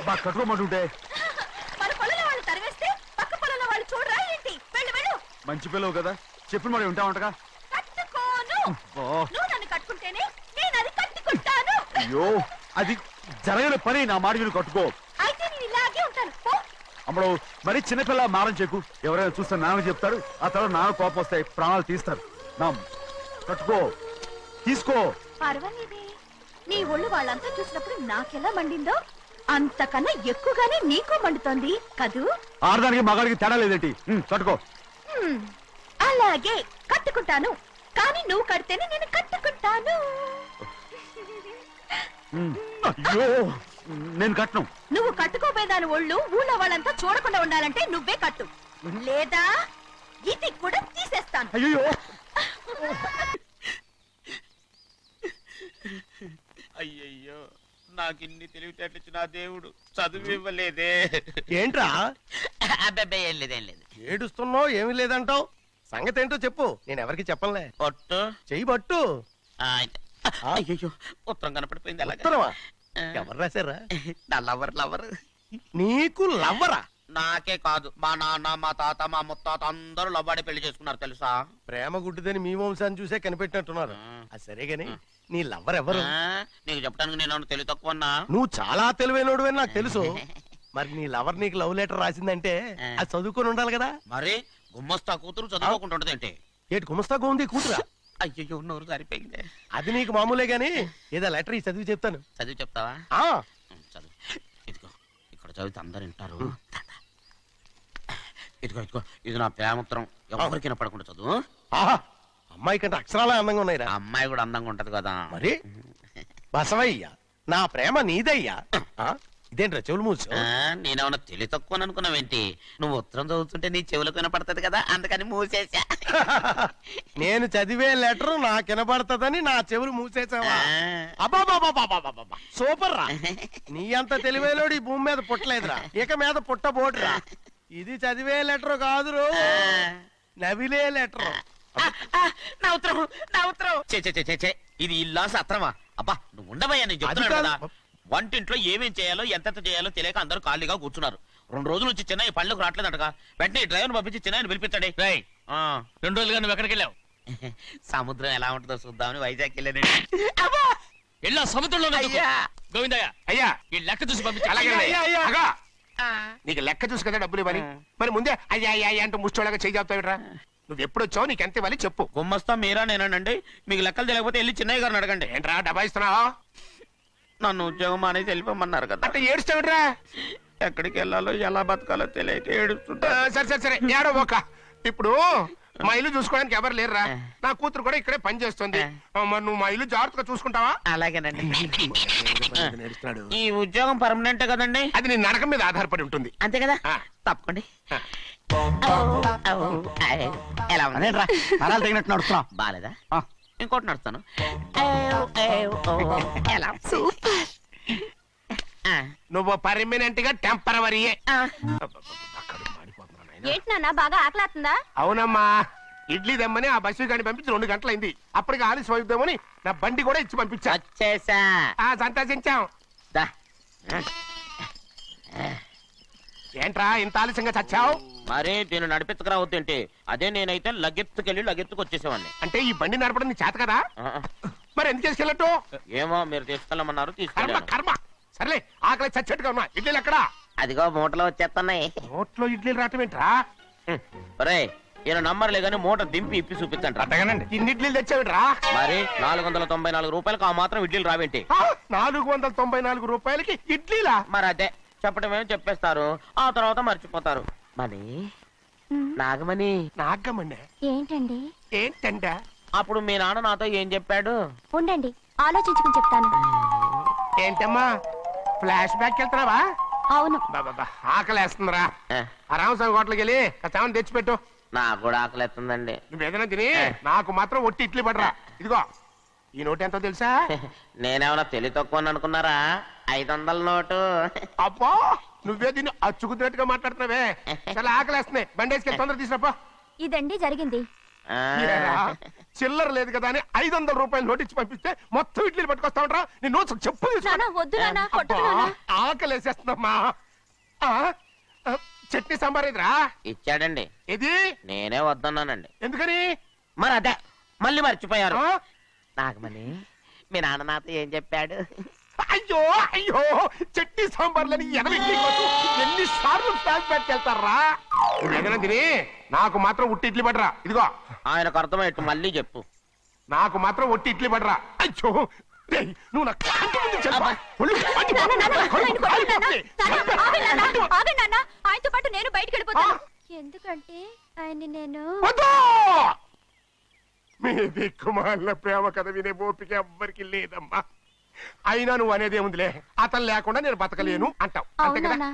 బాగా కట్టుకోమంటుంటే మన పొలంలో వాళ్ళు తరివేస్తే పక్క పొలంలో వాళ్ళు చూడరా ఏంటి? వెళ్ళు వెళ్ళు. మంచి పిల్లవు కదా, చెప్పిన మరి ఉంటావంటగా. కట్టుకోను. నువ్వు నన్ను కట్టుకుంటేనే నేను అది కట్టుకుంటాను. అయ్యో, అది జరగని పని. నా మాట విని కట్టుకో. అయితే నేను ఇలాగే ఉంటాను. అమ్మడు మరి చిన్నపిల్ల మారం చెక్కు. ఎవరైనా చూస్తే నాన్న చెప్తారు. ఆ తర్వాత నాన్న కోపం వస్తాయి, ప్రాణాలు తీస్తారు. నా కట్టుకో, తీసుకో. పర్వాలేదే, నీ ఒళ్ళు వాళ్ళంతా చూసినప్పుడు నాకెలా మండిందో అంతకన్నా ఎక్కువగానే నీకు మండుతోంది కదూ. ఆడదానికి మగాడికి తేడా లేదేంటి? కట్టుకో. అలాగే కట్టుకుంటాను. కానీ నువ్వు కడితేనే నేను కట్టుకుంటాను. అయ్యో నేను కట్టను. నువ్వు కట్టుకోపోయేదాని ఒళ్ళు ఊళ్ళో వాళ్ళంతా చూడకుండా ఉండాలంటే నువ్వే కట్టు, లేదా ఇది కూడా తీసేస్తాను. అయ్యో అయ్యయ్యో, నాకు ఇన్ని తెలివితేటలు ఇచ్చిన ఆ దేవుడు చదువు ఇవ్వలేదే. ఏంట్రా అబ్బాయి ఏం లేదు, ఏం లేదు. ఏడుస్తున్నావు? ఏమీ లేదంటావు. సంగతి ఏంటో చెప్పు, నేను ఎవరికి చెప్పనులే. ఒట్టు చెయ్యి పట్టు. అయ్యో, ఉత్తరం కనపడిపోయింది. అలాగే ఉత్తరమా? ఎవరు రాశారా? నా లవర్ లవర్. నీకు లవ్వరా? నాకే కాదు, మా నాన్న, మా తాత, మా ముత్తాత అందరూ లవ్వాడి పెళ్లి చేసుకున్నారు తెలుసా. ప్రేమ గుడ్డిదని మీ వంశాన్ని చూసే కనిపెట్టినట్టున్నారు. అది సరే గాని నీ లవ్వర్ ఎవరు? నీకు చెప్పడానికి నేను తెలివి తక్కువన్నా? నువ్వు చాలా తెలివైనడు అని నాకు తెలుసు. మరి నీ లవర్ నీకు లవ్ లెటర్ రాసిందంటే అది చదువుకొని ఉండాలి కదా. మరి గుమ్మస్తా కూతురు చదువుకోకుండా ఏంటి? ఏటి గుమస్తా ఉంది కూతురా? అయ్యో, నోరు సరిపోయింది. అది నీకు మామూలే గాని ఏదో లెటర్ ఈ చదివి చెప్తాను. చదివి చెప్తావా? ఆ చదువు. ఇదిగో ఇక్కడ చదివితే అందరు వింటారు. ఇదిగో ఇదిగో, ఇది నా ప్రేమోత్తరం. ఎవరికి వినపడకుండా చదువు. ఆహా, అమ్మాయి కంటే అక్షరాలే అందంగా ఉన్నాయిరా. అమ్మాయి కూడా అందంగా ఉంటది కదా. మరి బసవయ్య, నా ప్రేమ నీదయ్యా. ఇదేంట్రా చెవులు మూసు? నేనేమన్నా తెలివి తక్కువ అనుకున్నావేంటి? నువ్వు ఉత్తరం చదువుతుంటే నీ చెవులకు వినపడుతుంది కదా, అందుకని మూసేసా. నేను చదివే లెటర్ నాకు వినపడుతుందని నా చెవులు మూసేసావా? అబ్బాబాబాబాబాబాబా, సూపర్ రా. నీ అంత తెలివేలోడు ఈ భూమి మీద పుట్టలేదురా, ఇక మీద పుట్టబోడురా. ఇది చదివే లెటర్ కాదురు, నవిలే లెటర్. నా ఉత్తరం, నా ఉత్తరం. ఇది ఇల్లా సత్రమా? అబ్బా నువ్వు ఉండవయ్యా, నేను చెప్తున్నాను కదా. వంటింట్లో ఏమేం చేయాలో ఎంతెంత చేయాలో తెలియక అందరూ ఖాళీగా కూర్చున్నారు. 2 రోజుల నుంచి చిన్న పళ్ళకు రావట్లేదంటగా. వెంటనే డ్రైవర్ పంపించి చిన్న పిలిపించండి. 2 రోజులుగా నువ్వు ఎక్కడికి వెళ్ళావు? సముద్రం ఎలా ఉంటుందో చూద్దామని వైజాగ్ వెళ్ళానండి. వెళ్ళా సముద్రంలో గోవిందయ్య, అయ్యా ఈ లెక్క చూసి పంపించి. అగా, నీకు లెక్క చూసి కదా డబ్బులు ఇవ్వాలి. మరి ముందే అయ్యా అయ్యా అయ్యా అంటూ ముష్టోళ్ళగా చేయి చెప్తావిట్రా. నువ్వు ఎప్పుడు వచ్చావు, నీకు ఎంత ఇవ్వాలి చెప్పు. గుమ్మస్తా మీరా నేనండి. మీకు లెక్కలు తెలియకపోతే వెళ్ళి చిన్నయ్య గారిని అడగండి. ఏంట్రా డబ్బా ఇస్తున్నావా? నన్ను ఉద్యోగం అనేది వెళ్ళిపోమన్నారు కదా. అంటే ఏడుస్తావిట్రా? ఎక్కడికి వెళ్ళాలో ఎలా బతకాలో తెలియక ఏడుస్తుంటా. సరే సరే సరే, ఏడో ఒక. ఇప్పుడు మా ఇల్లు చూసుకోవడానికి ఎవరు లేరురా. నా కూతురు కూడా ఇక్కడే పని చేస్తుంది. మరి నువ్వు మా ఇల్లు జాగ్రత్తగా చూసుకుంటావా? అలాగేనండి. ఈ ఉద్యోగం పర్మనెంట్ కదండి? అది నీ నరకం మీద ఆధారపడి ఉంటుంది. అంతే కదా, తప్పకండి. ఎలా ఉంది? నరాలు తగినట్టు నడుస్తున్నావు. బాలేదా? ఇంకోటి నడుస్తాను. ఎలా? నువ్వు పర్మనెంట్ గా టెంపరవరీయే. ఏంటి నాన్న బాగా ఆకలాతుందా? అవునమ్మా, ఇడ్లీ దమ్మని ఆ బస్సు గాని పంపించి 2 గంటలైంది. అప్పటికి ఆలస్యం అవుతామని నా బండి కూడా ఇచ్చి పంపించా. వచ్చేసా. సంతోషించాం. ఏంట్రా ఇంత ఆలస్యంగా చచ్చావు? మరి దీన్ని నడిపెత్తుకురావద్దేంటి? అదే నేనైతే లగెత్తుకెళ్ళి లగెత్తుకు వచ్చేసేవాడిని. అంటే ఈ బండి నడపడం నీ చేత కదా? మరి ఎందుకు తీసుకెళ్ళట్టు? ఏమో మీరు తీసుకెళ్ళమన్నారు, కర్మ తీసుకెళ్ళాను. కర్మ. సర్లే, ఆకలి చచ్చేట్టుగా ఉన్నా. ఇడ్లీలు ఎక్కడా? అదిగో మూటలో వచ్చేస్తున్నాయి. నోట్లో ఇడ్లీలు రావటం ఏంట్రా? రే, ఈయన నంబర్లే గానీ మూట దింపి ఇప్పి చూపించండి. అట్టగానండి. ఇన్ని ఇడ్లీలు తెచ్చావిడ్రా? మరి 494 రూపాయలకు ఆ మాత్రం ఇడ్లీలు రావేంటి? 494 రూపాయలకి ఇడ్లీలా? మరి అదే చెప్పడమేమో చెప్పేస్తారు, ఆ తర్వాత మర్చిపోతారు. మరి నాగమణి. నాగమణి ఏంటండి? ఏంటంట? అప్పుడు మీ నాన్న నాతో ఏం చెప్పాడు? ఉండండి ఆలోచించుకుని చెప్తాను. ఏంటమ్మా, ఫ్లాష్ బ్యాక్ వెళ్తున్నావా? అవును. బాబా ఆకలేస్తుందిరా. ఆ రామస్వామి హోటల్కి వెళ్ళి కాస్త తెచ్చిపెట్టు. నాకు కూడా ఆకలిస్తుందండి. నువ్వేదైనా తిని నాకు మాత్రం ఒట్టి ఇడ్లీ పడరా. ఇదిగో ఈ నోటు ఎంతో తెలుసా? నేనేమన్నా తెలివి తక్కువ అనుకున్నారా? 500 నోటు. అబ్బా, నువ్వే దీన్ని అచ్చుకుతున్నట్టుగా మాట్లాడుతున్నావే. చాలా ఆకలేస్తున్నాయి. బండేసుకెళ్ళి తొందర తీసినప్ప. ఇదండి జరిగింది. చిల్లర లేదు కదా అని 500 రూపాయలు నోటు ఇచ్చి పంపిస్తే మొత్తం ఇడ్లీలు పట్టుకొస్తా ఉంటా. నీ నోట్స్ చెప్పు. ఆకలేసేస్తుందమ్మా. చట్నీ సాంబార్ ఇదిరా? ఇచ్చాడండి. ఇది నేనే వద్దన్నానండి. ఎందుకని? మరి అదే మళ్ళీ మర్చిపోయారు. నాగమణి, మీ నాన్న నాతో ఏం చెప్పాడు? అయ్యో అయ్యో, చట్నీ సాంబార్లని ఎన్నిసార్లు ఫ్లాష్ బ్యాక్ వెళ్తారా? నువ్వేదైనా తిని నాకు మాత్రం ఉట్టి ఇడ్లీ పడరా. ఇదిగో ఆయనకు అర్థమయ్యట్టు మళ్ళీ చెప్పు. నాకు మాత్రం ఒట్టి ఇడ్లీ పడరా. అయ్యో, నువ్వు నాకు ఆయనతో పాటు నేను బయటకు వెళ్ళిపోతాను. ఎందుకంటే ఆయన నేను మీ దిక్కుమాలిన ప్రేమ కథ వినే ఓపిక ఎవ్వరికి లేదమ్మా. అయినా నువ్వు అనేది ఏముందిలే, అతను లేకుండా నేను బతకలేను అంటావు అంతే కదా.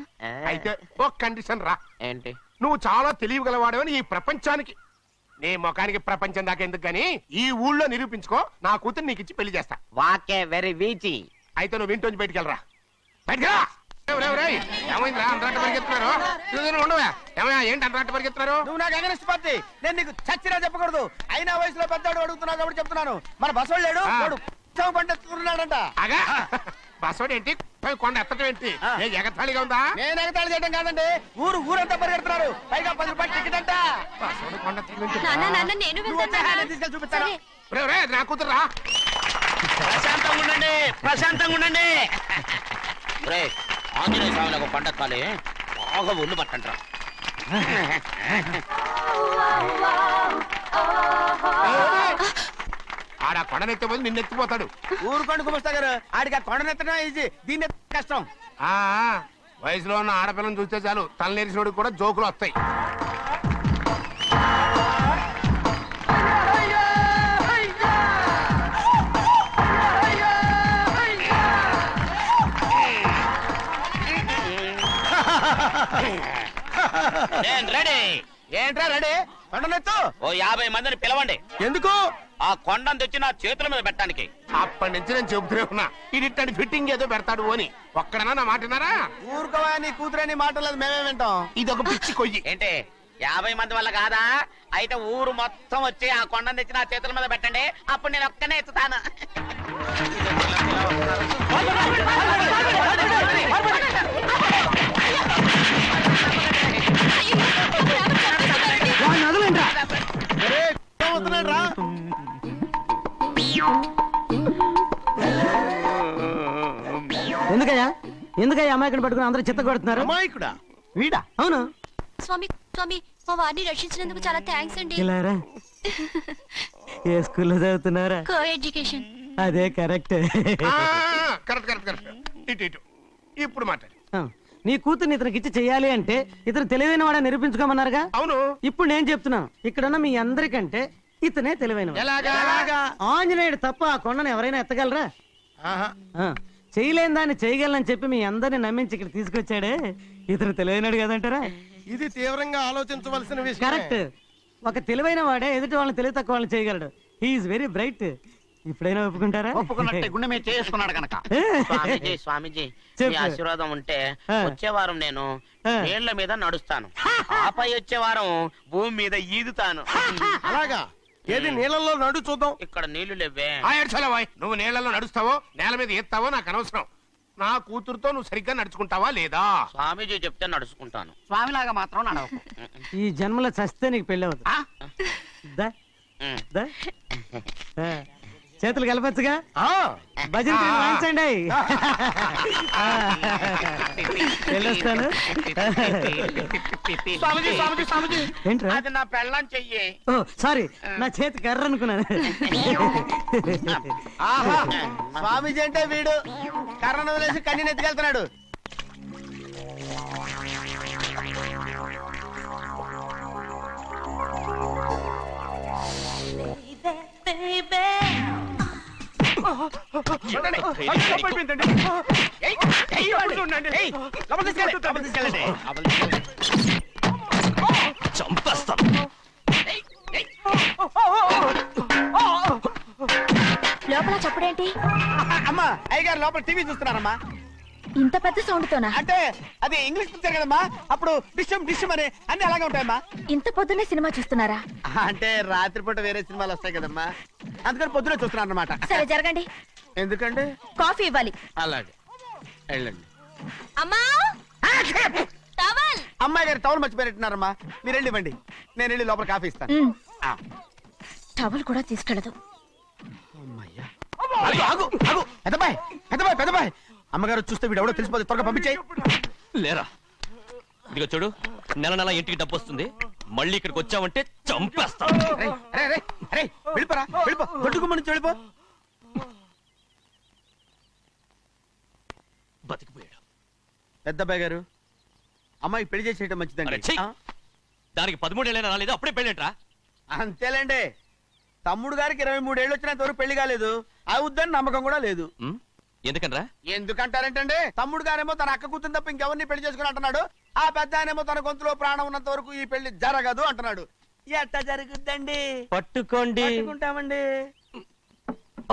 అయితే ఒక కండిషన్ రా. ఏంటి? నువ్వు చాలా తెలియగలవాడవని ఈ ప్రపంచానికి, నీ ముఖానికి ప్రపంచం దాకా ఎందుకు గానీ ఈ ఊళ్ళో నిరూపించుకో. నా కూతురు నీకు ఇచ్చి పెళ్లి చేస్తా. వాకే వెరీ వీచి. అయితే నువ్వు ఇంటి బయటికి వెళ్ళరా. బయటికి రా. ఏమైందిరా అంతరాట పరిగెత్తున్నారు? ఉండవా ఏమయ్యా, ఏంటి అంతరాట పరిగెత్తున్నారు? నువ్వు నాకు అగనిస్ట్ పార్టీ, నేను నీకు చచ్చినా చెప్పకూడదు. అయినా వయసులో పెద్దవాడు అడుగుతున్నావు కాబట్టి చెప్తున్నాను. మన బసవాడు లేడు, వాడు పండుతున్నాడంట. అగా బస్సోడు ఏంటి, కొండ ఎత్తడం ఏంటి? ఎగతాళిగా ఉందా? నేను ఎగతాళి చేయడం కాదండి, ఊరంతా పరిగెడుతున్నారు. పైగా 10 రూపాయలు టికెట్ అంట. బస్సోడు కొండ తీసుకెళ్ళి చూపిస్తాను. నా కూతురు రా. ప్రశాంతంగా ఉండండి. ఆంజనేయ స్వామికి ఒక పంట కాలే, బాగా ఒళ్ళు పట్టంటారా. ఆడ కొండనెత్తే పోయి నిన్నెత్తిపోతాడు. ఊరుకోండి కుమస్తా గారు, ఆడికి ఆ కొండనెత్తడం ఈజీ, దీన్ని కష్టం. వయసులో ఉన్న ఆడపిల్లని చూస్తే చాలు తలనేరిసినోడికి కూడా జోకులు వస్తాయి. ఏంట్రా రెడీ? కొండనెత్తు. ఓ 50 మందిని పిలవండి. ఎందుకు? ఆ కొండను తెచ్చి నా చేతుల మీద పెట్టడానికి. అప్పటి నుంచి నేను చెబుతూనే ఉన్నా, ఇది ఫిట్టింగ్ ఏదో పెడతాడు అని. ఒక్కడనా నా మాట విన్నారా? ఊరుకోవా, నీ కూతురని మాటలేదు మేమే వింటాం. ఇది ఒక పిచ్చి కొయ్యి. ఏంటి 50 మంది వల్ల కాదా? అయితే ఊరు మొత్తం వచ్చి ఆ కొండను తెచ్చి నా చేతుల మీద పెట్టండి, అప్పుడు నేను ఒక్కనే ఎత్తుతాను. ఎందుకయ్యా అమాయకుని పట్టుకుని అందరూ చిత్త కొడుతున్నారు? అమాయకుడా? వీడా? అవును. స్వామి స్వామి, మా వారిని రక్షించినందుకు చాలా థ్యాంక్స్ అండి. ఇలారా, ఏ స్కూల్లో చదువుతున్నారా? Coeducation. అదే కరెక్ట్. ఇప్పుడు మాట్లాడు. నీ కూతుర్ని ఇతనికి ఇచ్చి చెయ్యాలి అంటే ఇతను తెలివైన వాడని నిరూపించుకోమన్నారుగా. అవును. ఇప్పుడు నేను చెప్తున్నాను, ఇక్కడున్న మీ అందరికంటే ఇతనే తెలివైన. ఆంజనేయుడు తప్ప ఆ కొండను ఎవరైనా ఎత్తగలరా? చేయలేని దాన్ని చేయగలనని చెప్పి మీ అందరిని నమ్మించి ఇక్కడ తీసుకొచ్చాడే, ఇతను తెలివైనడు కదంటారా? ఇది తీవ్రంగా ఆలోచించవలసిన విషయం. కరెక్ట్. ఒక తెలివైన వాడే ఎదుటి వాళ్ళని తెలివి తక్కువ వాళ్ళని చేయగలడు. He is very bright. ఇప్పుడైనా ఒప్పుకుంటారా? ఒప్పుకున్నట్టే, గుండె మీద చేసుకున్నాడు కనుక. స్వామీజీ స్వామీజీ, మీ ఆశీర్వాదం ఉంటే వచ్చే వారం నేను నీళ్ల మీద నడుస్తాను, ఆపై వచ్చే వారం భూమి మీద ఈదుతాను. అలాగా? ఏది నీళ్ళల్లో నడు చూద్దాం. ఇక్కడ నీళ్లు లేవే. నువ్వు నీళ్లలో నడుస్తావో నేల మీద ఎత్తావో నాకు అనవసరం. నా కూతురుతో నువ్వు సరిగ్గా నడుచుకుంటావా లేదా? స్వామీజీ చెప్తే నడుచుకుంటాను. స్వామిలాగా మాత్రం నడవకు. ఈ జన్మలో చస్తే నీకు పెళ్ళి అవుతుంది. చేతులు కలపచ్చుగా, భజన వాయించండి. వెళ్ళొస్తాను. ఏంట్రా? అది నా పెళ్ళం చెయ్యి. ఓ సారీ, నా చేతి కర్ర అనుకున్నాను. స్వామీజీ అంటే వీడు కర్రను వదిలేసి కన్నీని ఎత్తుకెళ్తున్నాడు. లోపల చప్పుడేంటి? అమ్మా, అయ్యగారు లోపల టీవీ చూస్తున్నారమ్మా. ఇంత పెద్ద సౌండ్ తోనా? అంటే అది ఇంగ్లీష్ పిక్చర్ కదమ్మా, అప్పుడు డిషం డిషం అని అన్ని అలాగే ఉంటాయమ్మా. ఇంత పొద్దున్నే సినిమా చూస్తున్నారా? అంటే రాత్రిపూట వేరే సినిమాలు వస్తాయి కదమ్మా, అందుకని పొద్దునే చూస్తున్నాను అన్నమాట. సరే జరగండి. ఎందుకండి? కాఫీ ఇవ్వాలి. అలాగే వెళ్ళండి. అమ్మా, టవల్. అమ్మాయి గారు టవల్ మర్చిపోయినట్టున్నారమ్మా, మీరు వెళ్ళి ఇవ్వండి, నేను వెళ్ళి లోపల కాఫీ ఇస్తాను. టవల్ కూడా తీసుకెళ్ళదు. పెద్దబాయ్ పెద్దబాయ్ పెద్దబాయ్, అమ్మగారు చూస్తే వీడు ఎవడో తెలిసిపోతే త్వరగా పంపించేయి. లేరా, ఇదిగో చూడు, నెల నెల ఇంటికి డబ్బు వస్తుంది, మళ్ళీ ఇక్కడికి వచ్చావంటే చంపేస్తా. వెళ్ళిపోరా, వెళ్ళిపో, దొడ్డుకుమ్మ నుంచి వెళ్ళిపో. బతికిపోయాడు. పెద్దబాయ్ గారు, అమ్మాయి పెళ్లి చేసేయటం మంచిదండి. దానికి 13 ఏళ్ళైనా రాలేదు, అప్పుడే పెళ్ళేంట్రా? అంతేలేండి, తమ్ముడు గారికి 23 ఏళ్ళు వచ్చినంత వరకు పెళ్లి కాలేదు, అవుద్దని నమ్మకం కూడా లేదు. ఎందుకనరా? ఎందుకంటారేంటండి? తమ్ముడు గారేమో తన అక్క కూతురు తప్ప ఇంకెవరిని పెళ్లి చేసుకుని అంటున్నాడు. ఆ పెద్ద ఆయనేమో తన గొంతులో ప్రాణం ఉన్నంత వరకు ఈ పెళ్లి జరగదు అంటున్నాడు. ఎట్టా జరుగుద్దండి? పట్టుకోండి. పట్టుకుంటామండి.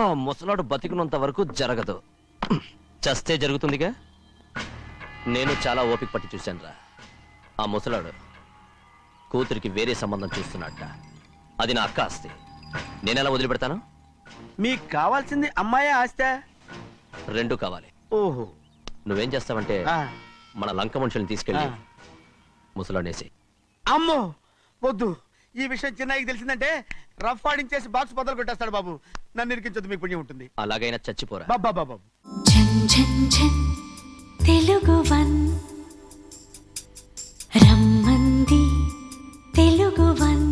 ఆ ముసలాడు బతికినంత వరకు జరగదు, చస్తే జరుగుతుందిగా. నేను చాలా ఓపిక పట్టి చూశానురా. ఆ ముసలాడు కూతురికి వేరే సంబంధం చూస్తున్నట్ట. అది నా అక్క ఆస్తి, నేనెలా వదిలిపెడతాను? మీకు కావాల్సింది అమ్మాయి ఆస్తా? రెండూ కావాలి. ఓహో. నువ్వేం చేస్తావంటే మన లంక మనుషుల్ని తీసుకెళ్ళి ముసలాడేసి. అమ్మో వద్దు. ఈ విషయం చిన్నయ్యకి తెలిసిందంటే రఫ్ ఆడించేసి బాక్స్ బదులు కొట్టేస్తాడు బాబు. నన్ను ఇరికించదు, మీకు పుణ్యం ఉంటుంది. అలాగైనా చచ్చిపోరా. బాబా బాబు. తెలుగు వన్ రమ్మంది తెలుగు వన్